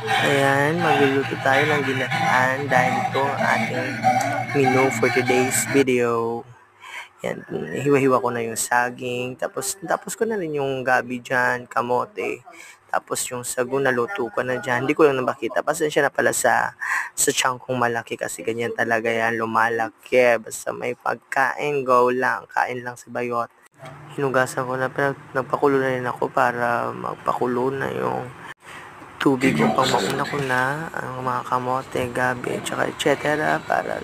Ayan, magluluto tayo ng ginataan dahil ito ang ating menu for today's video. Yan, hiwa-hiwa ko na yung saging, tapos ko na rin yung gabi dyan, kamote. Tapos yung sago naluto ko na dyan. Hindi ko lang nabakita. Pasensya na pala sa tiyan kong malaki kasi ganyan talaga yan, lumalaki. Basta may pagkain, go lang. Kain lang si Bayot. Hinugasan ko na, pero nagpakulo na rin ako para magpakulo na yung tubig upang mauna ko na ang mga kamote, gabi, tsaka etc. para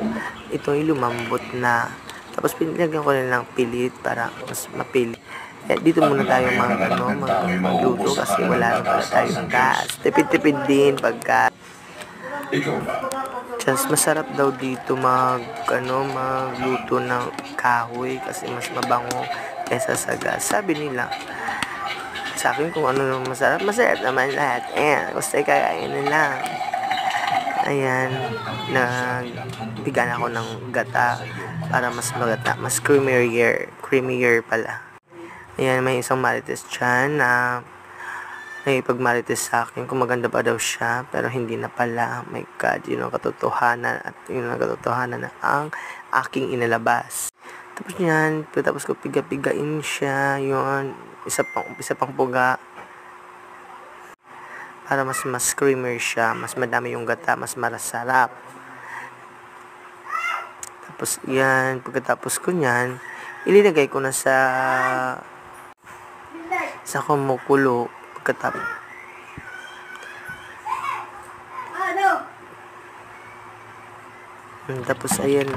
ito ay lumambot na. Tapos pinilagyan ko rin ng pilit para mas mapili. Dito muna tayo magluto kasi wala na pala tayong gas. Tipid-tipid din pagka. Just masarap daw dito magluto ng kahoy kasi mas mabango kaysa sa gas. Sabi nila. Sa akin kung ano masarap naman lahat. Basta kakain na lang. Ayan, nagbigan ako ng gata para mas magata, mas creamier pala. Ayan, may isang marites dyan na naipagmarites sa akin kung maganda pa daw siya, pero hindi na pala. My God, yun ang katotohanan at yun ang katotohanan na ang aking inalabas. Tapos ko piga-pigain siya, yun, isa pang puga para mas creamier siya, mas madami yung gata, mas marasarap. Tapos yan, pagkatapos ko nyan, ilinagay ko na sa kumukulo. Tapos ayan.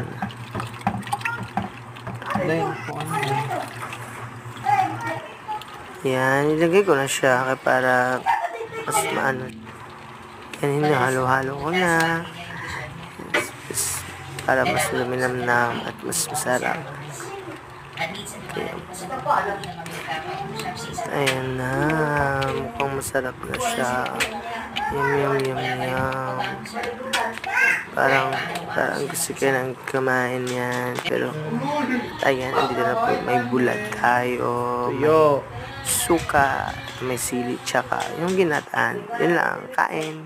Yan, ilagay ko na siya para mas maano. Yan, hinahalo-halo ko na para mas luminamnam at mas masarap. Ayan na, mukhang masarap na siya. Yum. Parang gusto ko nang kumain yan. Pero, ayan, andito na po. May bulat tayo. May suka. May sili. Tsaka yung ginataan. Yun lang. Kain.